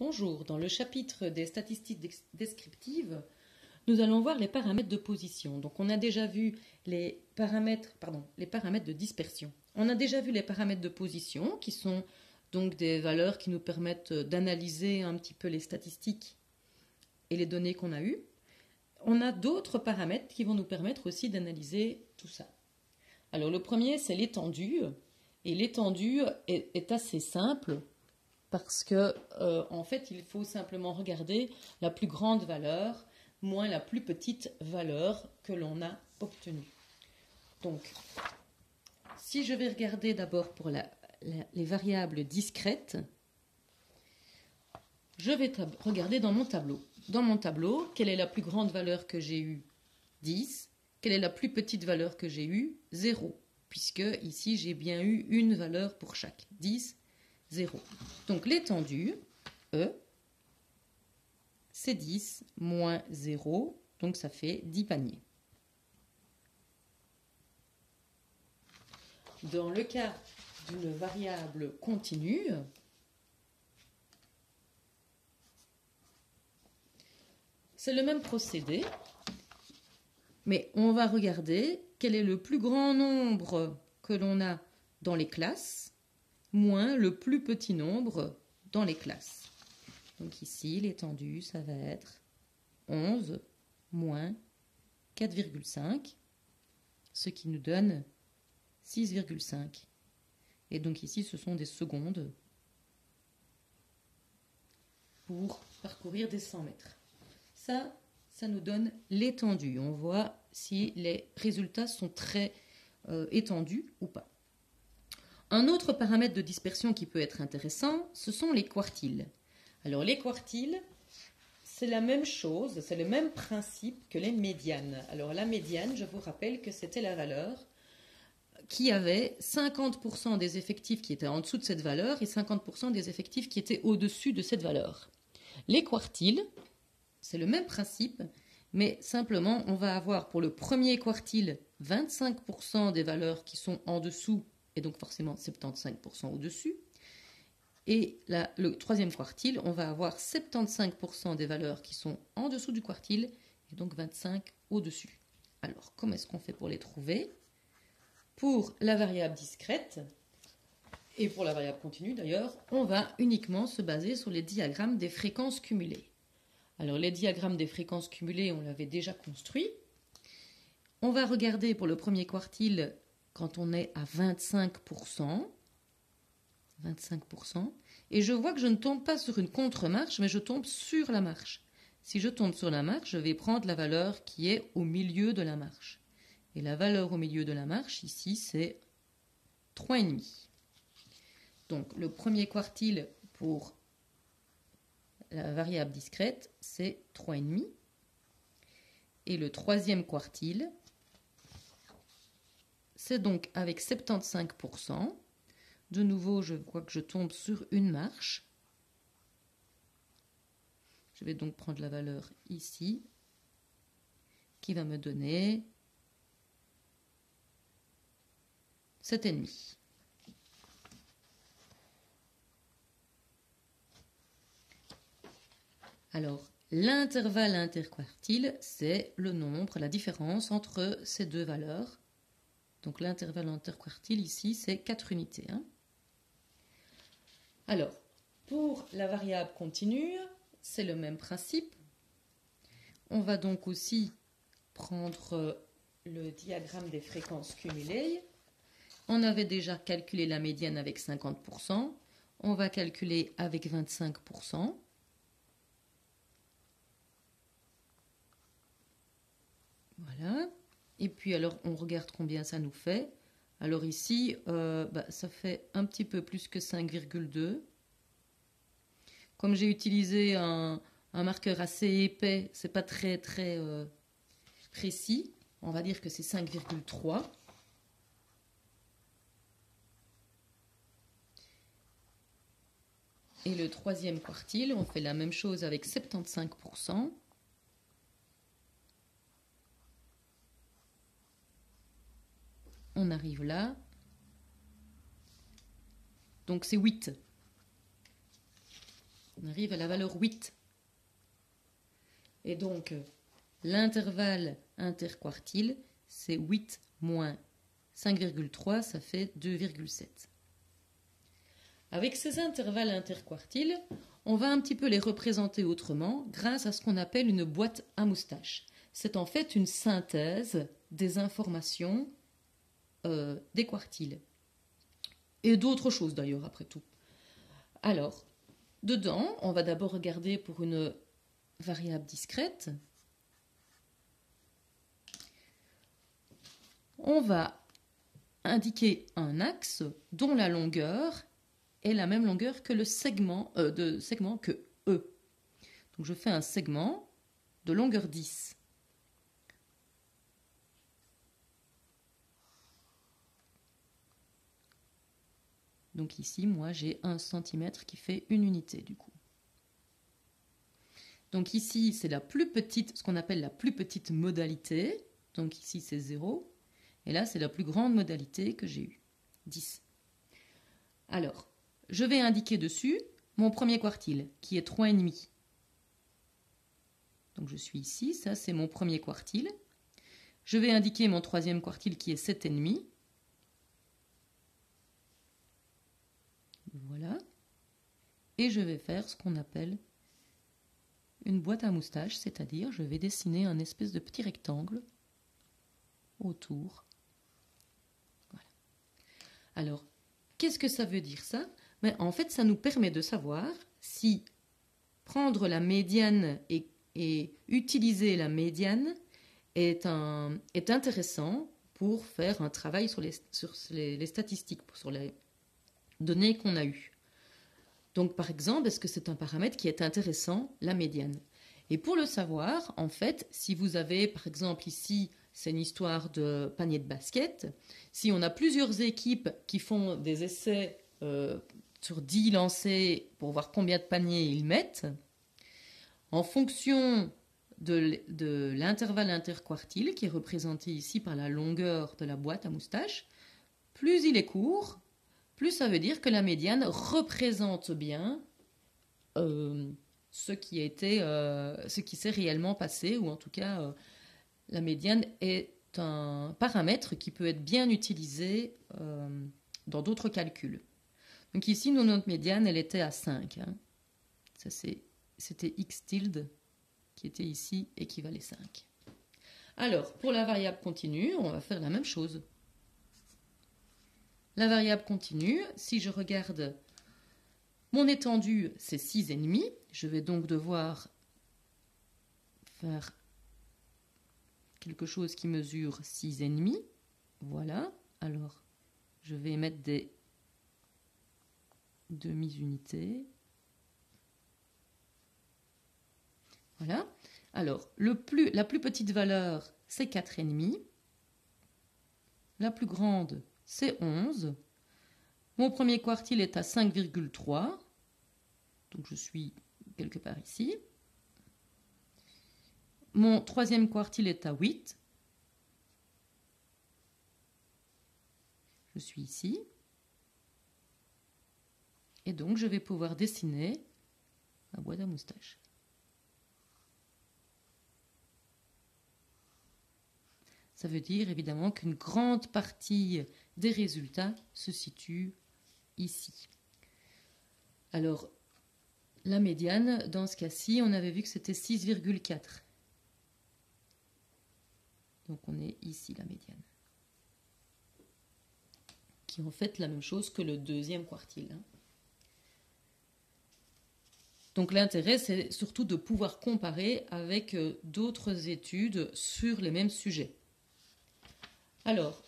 Bonjour, dans le chapitre des statistiques descriptives, nous allons voir les paramètres de position. Donc on a déjà vu les paramètres de dispersion. On a déjà vu les paramètres de position qui sont donc des valeurs qui nous permettent d'analyser un petit peu les statistiques et les données qu'on a eues. On a d'autres paramètres qui vont nous permettre aussi d'analyser tout ça. Alors le premier, c'est l'étendue. Et l'étendue est assez simple parce que en fait, il faut simplement regarder la plus grande valeur moins la plus petite valeur que l'on a obtenue. Donc, si je vais regarder d'abord pour les variables discrètes, je vais regarder dans mon tableau. Dans mon tableau, quelle est la plus grande valeur que j'ai eue? 10. Quelle est la plus petite valeur que j'ai eue? 0. Puisque ici, j'ai bien eu une valeur pour chaque. 10, 0. Donc l'étendue, E, c'est 10 moins 0, donc ça fait 10 paniers. Dans le cas d'une variable continue, c'est le même procédé, mais on va regarder quel est le plus grand nombre que l'on a dans les classes, moins le plus petit nombre dans les classes. Donc ici, l'étendue, ça va être 11 moins 4,5, ce qui nous donne 6,5. Et donc ici, ce sont des secondes pour parcourir des 100 mètres. Ça nous donne l'étendue. On voit si les résultats sont très étendus ou pas. Un autre paramètre de dispersion qui peut être intéressant, ce sont les quartiles. Alors les quartiles, c'est la même chose, c'est le même principe que les médianes. Alors la médiane, je vous rappelle que c'était la valeur qui avait 50% des effectifs qui étaient en dessous de cette valeur et 50% des effectifs qui étaient au-dessus de cette valeur. Les quartiles, c'est le même principe, mais simplement on va avoir pour le premier quartile 25% des valeurs qui sont en dessous et donc forcément 75% au-dessus. Et le troisième quartile, on va avoir 75% des valeurs qui sont en dessous du quartile et donc 25% au-dessus. Alors, comment est-ce qu'on fait pour les trouver? Pour la variable discrète et pour la variable continue d'ailleurs, on va uniquement se baser sur les diagrammes des fréquences cumulées. Alors, les diagrammes des fréquences cumulées, on l'avait déjà construit. On va regarder pour le premier quartile quand on est à 25%. 25%. Et je vois que je ne tombe pas sur une contre-marche, mais je tombe sur la marche. Si je tombe sur la marche, je vais prendre la valeur qui est au milieu de la marche. Et la valeur au milieu de la marche, ici, c'est 3,5. Donc, le premier quartile pour la variable discrète, c'est 3,5. Et le troisième quartile, c'est donc avec 75%. De nouveau, je vois que je tombe sur une marche. Je vais donc prendre la valeur ici, qui va me donner 7,5. Alors, l'intervalle interquartile, c'est le nombre, la différence entre ces deux valeurs. Donc, l'intervalle interquartile, ici, c'est 4 unités. Alors, pour la variable continue, c'est le même principe. On va donc aussi prendre le diagramme des fréquences cumulées. On avait déjà calculé la médiane avec 50%. On va calculer avec 25%. Voilà. Et puis alors, on regarde combien ça nous fait. Alors ici, ça fait un petit peu plus que 5,2. Comme j'ai utilisé un marqueur assez épais, c'est pas très précis. On va dire que c'est 5,3. Et le troisième quartile, on fait la même chose avec 75%. On arrive là. Donc c'est 8. On arrive à la valeur 8. Et donc, l'intervalle interquartile, c'est 8 moins 5,3, ça fait 2,7. Avec ces intervalles interquartiles, on va un petit peu les représenter autrement grâce à ce qu'on appelle une boîte à moustaches. C'est en fait une synthèse des informations des quartiles. Et d'autres choses d'ailleurs, après tout. Alors, dedans, on va d'abord regarder pour une variable discrète. On va indiquer un axe dont la longueur est la même longueur que le segment que E. Donc je fais un segment de longueur 10. Donc ici, moi, j'ai 1 cm qui fait une unité du coup. Donc ici, c'est la plus petite, ce qu'on appelle la plus petite modalité. Donc ici, c'est 0. Et là, c'est la plus grande modalité que j'ai eue, 10. Alors, je vais indiquer dessus mon premier quartile, qui est 3,5. Donc je suis ici, ça c'est mon premier quartile. Je vais indiquer mon troisième quartile qui est 7,5. Voilà. Et je vais faire ce qu'on appelle une boîte à moustaches, c'est-à-dire je vais dessiner un espèce de petit rectangle autour. Voilà. Alors, qu'est-ce que ça veut dire ça? Mais en fait, ça nous permet de savoir si prendre la médiane et utiliser la médiane est intéressant pour faire un travail sur les statistiques, sur les données qu'on a eues. Donc, par exemple, est-ce que c'est un paramètre qui est intéressant, la médiane? Et pour le savoir, en fait, si vous avez, par exemple, ici, c'est une histoire de panier de basket, si on a plusieurs équipes qui font des essais sur 10 lancers pour voir combien de paniers ils mettent, en fonction de l'intervalle interquartile, qui est représenté ici par la longueur de la boîte à moustaches, plus il est court, plus ça veut dire que la médiane représente bien ce qui s'est réellement passé, ou en tout cas, la médiane est un paramètre qui peut être bien utilisé dans d'autres calculs. Donc ici, notre médiane, elle était à 5. Hein. Ça, c'était x tilde qui était ici et qui valait 5. Alors, pour la variable continue, on va faire la même chose. La variable continue, si je regarde mon étendue, c'est 6,5. Je vais donc devoir faire quelque chose qui mesure 6,5. Voilà. Alors, je vais mettre des demi-unités. Voilà. Alors, la plus petite valeur, c'est 4,5. La plus grande, c'est 11. Mon premier quartile est à 5,3. Donc, je suis quelque part ici. Mon troisième quartile est à 8. Je suis ici. Et donc, je vais pouvoir dessiner ma boîte à moustaches. Ça veut dire évidemment qu'une grande partie des résultats se situe ici. Alors, la médiane, dans ce cas-ci, on avait vu que c'était 6,4. Donc, on est ici, la médiane. Qui est en fait la même chose que le deuxième quartile. Hein. Donc l'intérêt, c'est surtout de pouvoir comparer avec d'autres études sur les mêmes sujets. Alors,